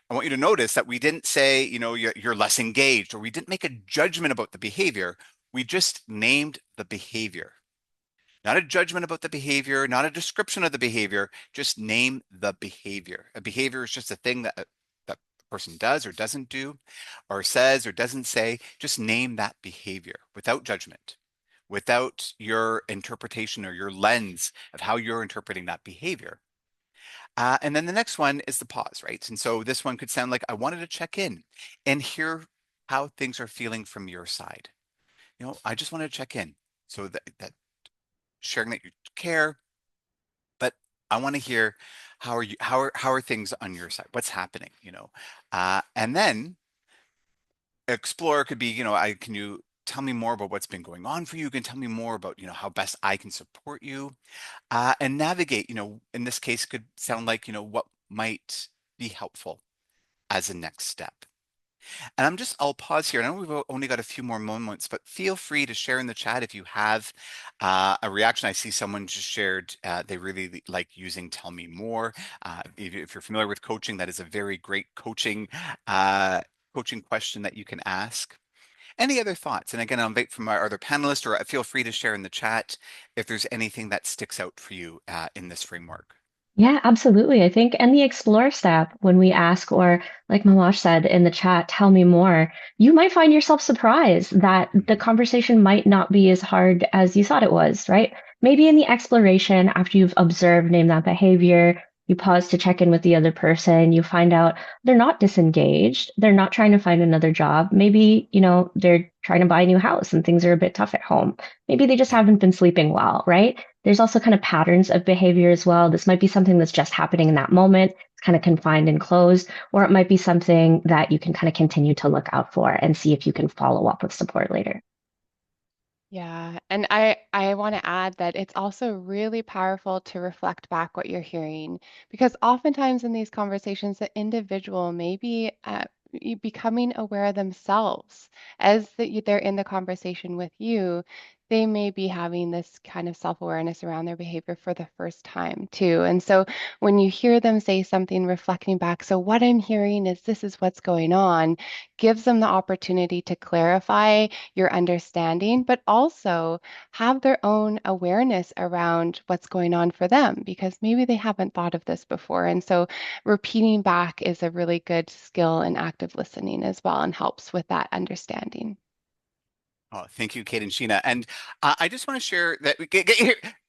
I want you to notice that we didn't say, you're less engaged, or we didn't make a judgment about the behavior. We just named the behavior. Not a judgment about the behavior, not a description of the behavior, just name the behavior. A behavior is just a thing that person does or doesn't do, or says or doesn't say. Just name that behavior without judgment, without your interpretation or your lens of how you're interpreting that behavior. And then the next one is the pause, right? And so this one could sound like, I wanted to check in and hear how things are feeling from your side. I just wanted to check in. So that sharing that you care, but I want to hear how are things on your side? What's happening? And then explore could be, can you tell me more about what's been going on for you? You can tell me more about, how best I can support you. And navigate, in this case could sound like, what might be helpful as a next step. And I'll pause here. I know we've only got a few more moments, but feel free to share in the chat if you have a reaction. I see someone just shared they really like using Tell Me More. If you're familiar with coaching, that is a very great coaching question that you can ask. Any other thoughts? And again, I'll invite from our other panelists, or feel free to share in the chat if there's anything that sticks out for you in this framework. Yeah, absolutely. I think, and the explore step, when we ask, or like Mamash said in the chat, tell me more, you might find yourself surprised that the Mhm. conversation might not be as hard as you thought it was, right? Maybe in the exploration, after you've observed, name that behavior, you pause to check in with the other person, you find out they're not disengaged, they're not trying to find another job. Maybe, they're trying to buy a new house and things are a bit tough at home. Maybe they just Yeah. haven't been sleeping well, right? There's also kind of patterns of behavior as well. This might be something that's just happening in that moment. It's kind of confined and closed, or it might be something that you can kind of continue to look out for and see if you can follow up with support later. Yeah, and I want to add that it's also really powerful to reflect back what you're hearing because oftentimes in these conversations, the individual may be becoming aware themselves as they're in the conversation with you. They may be having this kind of self-awareness around their behavior for the first time too. And so when you hear them say something, reflecting back, so what I'm hearing is this is what's going on, gives them the opportunity to clarify your understanding, but also have their own awareness around what's going on for them because maybe they haven't thought of this before. And so repeating back is a really good skill in active listening as well and helps with that understanding. Oh, thank you, Kate and Sheena. And I just want to share that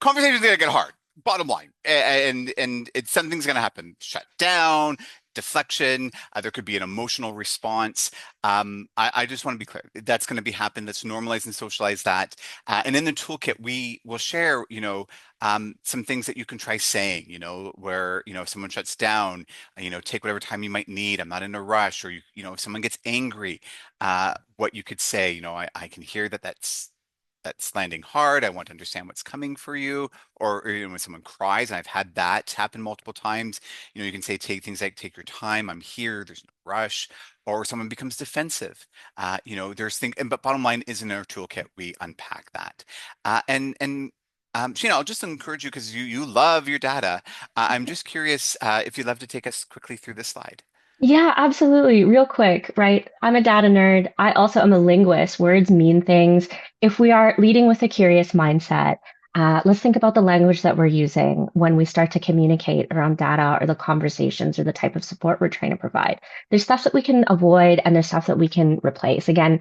conversations are going to get hard. Bottom line, and something's going to happen. Shut down, deflection. There could be an emotional response. I just want to be clear. That's going to be happen. Let's normalize and socialize that. And in the toolkit, we will share, some things that you can try saying. Where if someone shuts down, take whatever time you might need. I'm not in a rush. Or if someone gets angry, what you could say, I can hear that's landing hard. I want to understand what's coming for you. Or, when someone cries, and I've had that happen multiple times, you can say, take things like, take your time. I'm here. There's no rush. Or someone becomes defensive. There's things, but bottom line is in our toolkit, we unpack that. Sheena, I'll just encourage you because you love your data. I'm just curious if you'd love to take us quickly through this slide. Yeah, absolutely. Real quick, right? I'm a data nerd. I also am a linguist. Words mean things. If we are leading with a curious mindset, let's think about the language that we're using when we start to communicate around data or the conversations or the type of support we're trying to provide. There's stuff that we can avoid and there's stuff that we can replace. Again,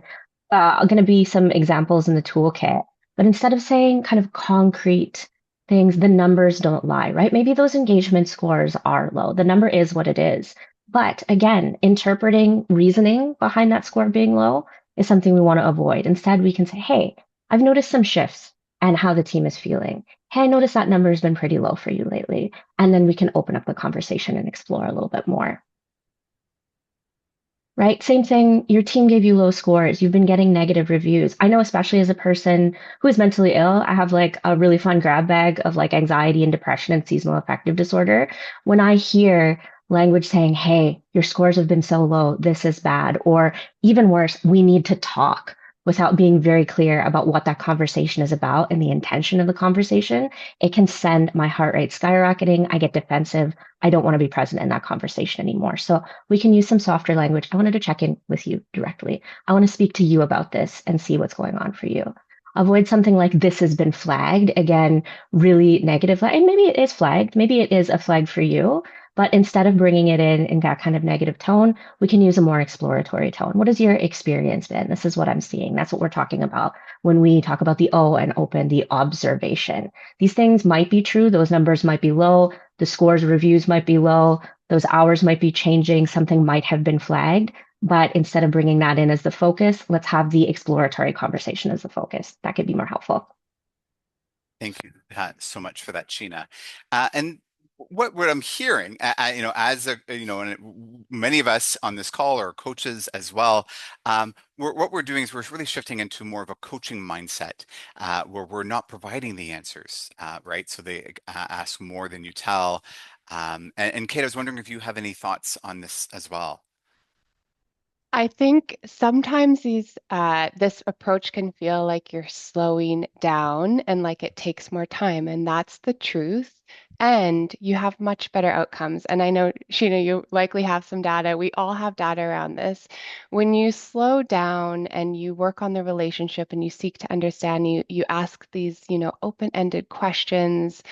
going to be some examples in the toolkit, but instead of saying kind of concrete things, the numbers don't lie, right? Maybe those engagement scores are low. The number is what it is. But again, interpreting reasoning behind that score being low is something we want to avoid. Instead, we can say, hey, I've noticed some shifts and how the team is feeling. Hey, I noticed that number has been pretty low for you lately. And then we can open up the conversation and explore a little bit more. right? Same thing. Your team gave you low scores. You've been getting negative reviews. I know, especially as a person who is mentally ill, I have like a really fun grab bag of like anxiety and depression and seasonal affective disorder. When I hear language saying, hey, your scores have been so low, this is bad, or even worse, we need to talk without being very clear about what that conversation is about and the intention of the conversation, it can send my heart rate skyrocketing. I get defensive. I don't want to be present in that conversation anymore. So we can use some softer language. I wanted to check in with you directly. I want to speak to you about this and see what's going on for you. Avoid something like this has been flagged. Again, really negative. And maybe it is flagged. Maybe it is a flag for you. But instead of bringing it in that kind of negative tone, we can use a more exploratory tone. What has your experience been? This is what I'm seeing. That's what we're talking about when we talk about the O and open, the observation. These things might be true. Those numbers might be low. The scores reviews might be low. Those hours might be changing. Something might have been flagged. But instead of bringing that in as the focus, let's have the exploratory conversation as the focus. That could be more helpful. Thank you so much for that, Sheena. And what I'm hearing, as and many of us on this call are coaches as well. What we're doing is we're really shifting into more of a coaching mindset, where we're not providing the answers, right? So they ask more than you tell. And Kate, I was wondering if you have any thoughts on this as well. I think sometimes this approach can feel like you're slowing down and like it takes more time, and that's the truth. And you have much better outcomes. And I know, Sheena, you likely have some data. We all have data around this. When you slow down and you work on the relationship and you seek to understand, you ask these, open-ended questions,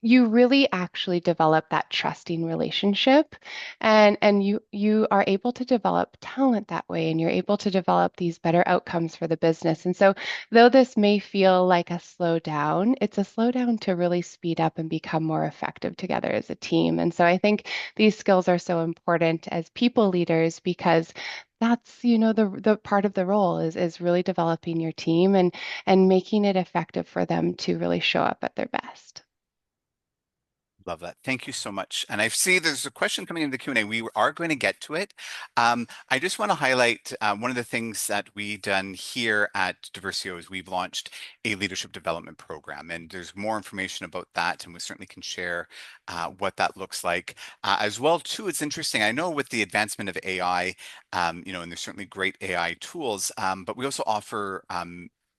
you really actually develop that trusting relationship and you are able to develop talent that way and you're able to develop these better outcomes for the business. And so though this may feel like a slowdown, it's a slowdown to really speed up and become more effective together as a team. And so I think these skills are so important as people leaders because that's the part of the role is really developing your team and making it effective for them to really show up at their best. Love that. Thank you so much. And I see there's a question coming into the Q&A. We are going to get to it. I just want to highlight one of the things that we've done here at Diversio is we've launched a leadership development program, and there's more information about that, and we certainly can share what that looks like. As well, too, it's interesting. I know with the advancement of AI, and there's certainly great AI tools, but we also offer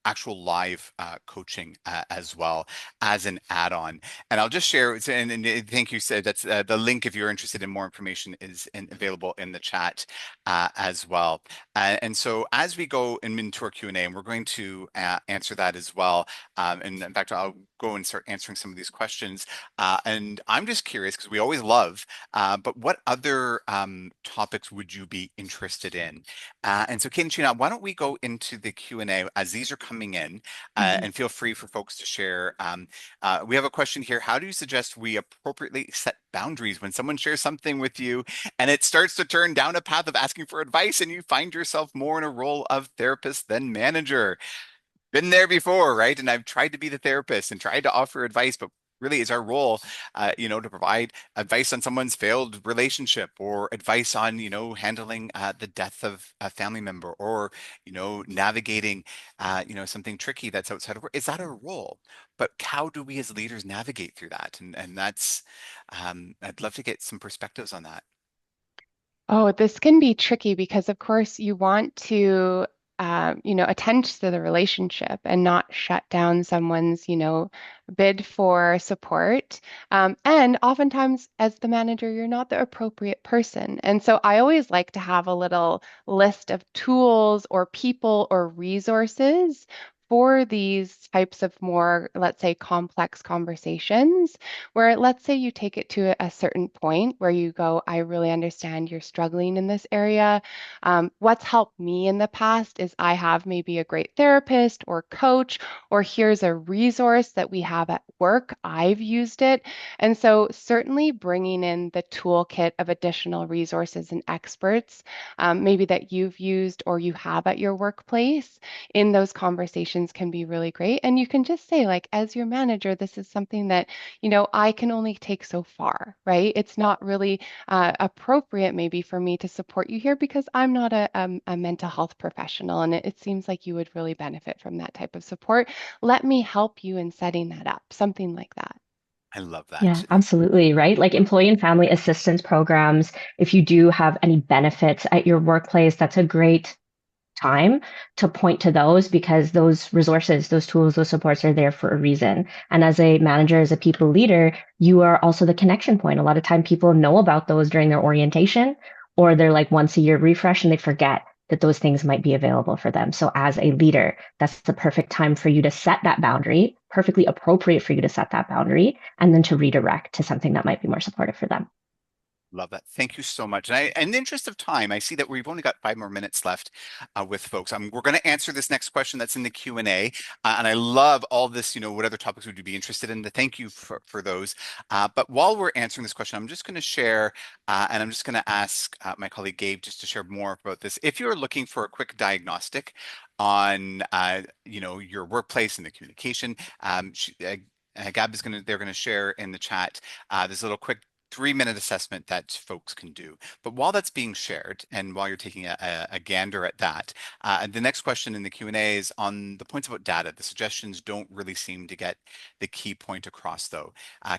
actual live coaching as well as an add-on. And I'll just share, and thank you, said that's the link if you're interested in more information is available in the chat as well. And so as we go into our Q&A, and we're going to answer that as well. And in fact, I'll go and start answering some of these questions. And I'm just curious, because we always love, but what other topics would you be interested in? And so Kate and Sheena, why don't we go into the Q&A as these are coming in, Mhm. and feel free for folks to share. We have a question here. How do you suggest we appropriately set boundaries when someone shares something with you and it starts to turn down a path of asking for advice and you find yourself more in a role of therapist than manager? Been there before, right? And I've tried to be the therapist and tried to offer advice, but really is our role, to provide advice on someone's failed relationship or advice on, handling the death of a family member or, navigating, something tricky that's outside of work. Is that our role? But how do we as leaders navigate through that? And that's, I'd love to get some perspectives on that. Oh, this can be tricky because, of course, you want to, attend to the relationship and not shut down someone's, bid for support. And oftentimes, as the manager, you're not the appropriate person. And so I always like to have a little list of tools or people or resources for these types of more, let's say, complex conversations where let's say you take it to a certain point where you go, I really understand you're struggling in this area. What's helped me in the past is I have maybe a great therapist or coach, or here's a resource that we have at work. I've used it. And so, certainly bringing in the toolkit of additional resources and experts, maybe that you've used or you have at your workplace in those conversations conversations can be really great. And you can just say, like, as your manager, this is something that, I can only take so far, right? It's not really appropriate maybe for me to support you here because I'm not a mental health professional. And it seems like you would really benefit from that type of support. Let me help you in setting that up, something like that. I love Yeah, that. absolutely, right? Like employee and family assistance programs, if you do have any benefits at your workplace, that's a great time to point to those because those resources, those tools, those supports are there for a reason. And as a manager, as a people leader, you are also the connection point. A lot of time people know about those during their orientation or they're like once a year refresh and they forget that those things might be available for them. So as a leader, that's the perfect time for you to set that boundary, perfectly appropriate for you to set that boundary and then to redirect to something that might be more supportive for them. Love that. Thank you so much. And in the interest of time, I see that we've only got 5 more minutes left with folks. We're going to answer this next question that's in the Q&A. And I love all this, what other topics would you be interested in? Thank you for those. But while we're answering this question, I'm just going to share, and I'm just going to ask my colleague Gabe just to share more about this. If you're looking for a quick diagnostic on, your workplace and the communication, Gab is they're going to share in the chat this little quick 3-minute assessment that folks can do. But while that's being shared and while you're taking a gander at that, the next question in the Q&A is on the points about data. The suggestions don't really seem to get the key point across though.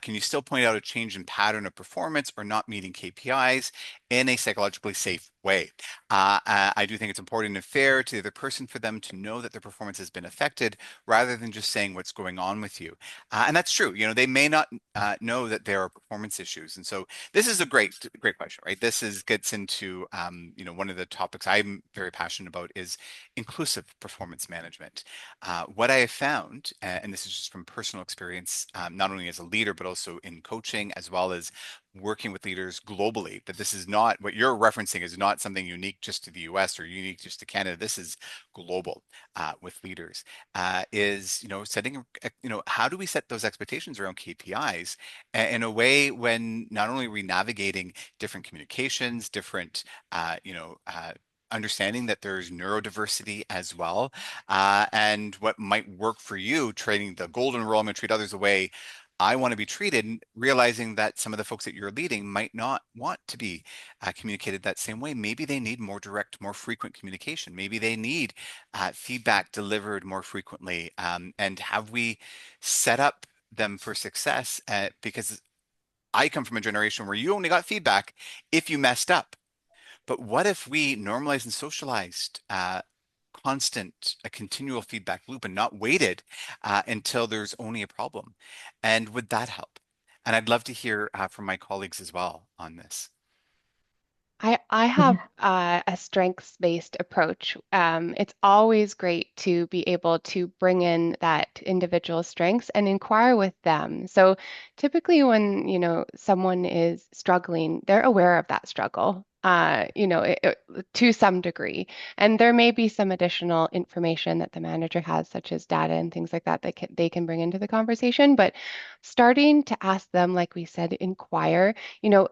Can you still point out a change in pattern of performance or not meeting KPIs in a psychologically safe way? I do think it's important and fair to the other person for them to know that their performance has been affected rather than just saying what's going on with you. And that's true. They may not know that there are performance issues. And so this is a great question, right? Gets into, one of the topics I'm very passionate about is inclusive performance management. What I have found, and this is just from personal experience, not only as a leader, but also in coaching, as well as working with leaders globally, that this is not what you're referencing is not something unique just to the US or unique just to Canada. This is global with leaders. Is setting how do we set those expectations around KPIs in a way when not only are we navigating different communications, different understanding that there's neurodiversity as well, and what might work for you, trading the golden rule, I'm going to treat others the way I want to be treated, realizing that some of the folks that you're leading might not want to be communicated that same way. Maybe they need more direct, more frequent communication. Maybe they need feedback delivered more frequently. And have we set up them for success? Because I come from a generation where you only got feedback if you messed up. But what if we normalized and socialized a continual feedback loop and not waited until there's only a problem? And would that help? And I'd love to hear from my colleagues as well on this. I have Yeah. a strengths-based approach. It's always great to be able to bring in that individual strengths and inquire with them. So typically when, someone is struggling, they're aware of that struggle. To some degree. And there may be some additional information that the manager has, such as data and things like that, that they can bring into the conversation. But starting to ask them, like we said, inquire,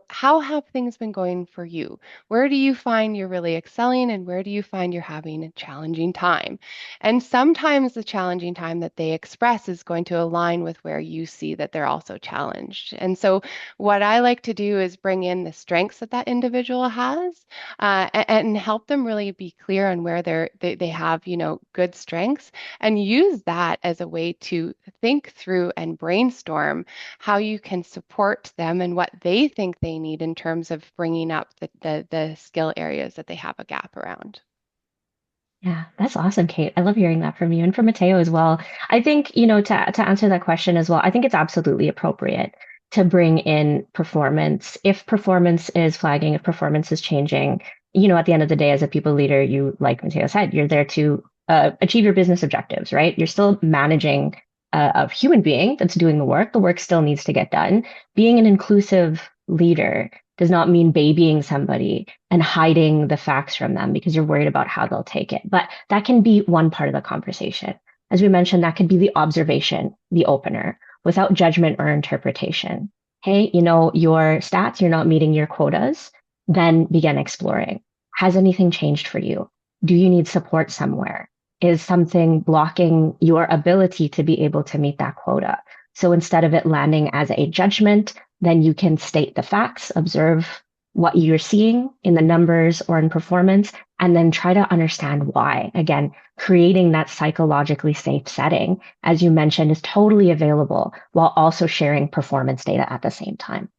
how have things been going for you? Where do you find you're really excelling and where do you find you're having a challenging time? And sometimes the challenging time that they express is going to align with where you see that they're also challenged. And so what I like to do is bring in the strengths that that individual has and help them really be clear on where they have, good strengths and use that as a way to think through and brainstorm how you can support them and what they think they need in terms of bringing up the skill areas that they have a gap around. Yeah, that's awesome, Kate. I love hearing that from you and from Mateo as well. I think, to answer that question as well, I think it's absolutely appropriate to bring in performance. If performance is flagging, if performance is changing, at the end of the day, as a people leader, you, like Mateo said, you're there to achieve your business objectives, right? You're still managing a human being that's doing the work. The work still needs to get done. Being an inclusive leader does not mean babying somebody and hiding the facts from them because you're worried about how they'll take it. But that can be one part of the conversation. As we mentioned, that could be the observation, the opener, without judgment or interpretation. Hey, your stats, you're not meeting your quotas, then begin exploring. Has anything changed for you? Do you need support somewhere? is something blocking your ability to be able to meet that quota. So instead of it landing as a judgment, then you can state the facts, observe what you're seeing in the numbers or in performance, and then try to understand why. Again, creating that psychologically safe setting, as you mentioned, is totally available while also sharing performance data at the same time.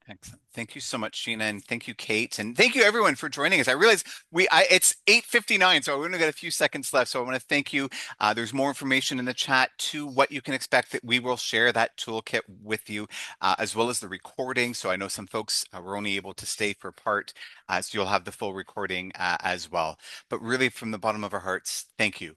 Excellent. Thank you so much, Sheena, and thank you, Kate, and thank you everyone for joining us. I realize it's 8:59, so we're only got a few seconds left. So I want to thank you. There's more information in the chat to what you can expect that we will share that toolkit with you, as well as the recording. So I know some folks were only able to stay for part, so you'll have the full recording as well. But really, from the bottom of our hearts, thank you.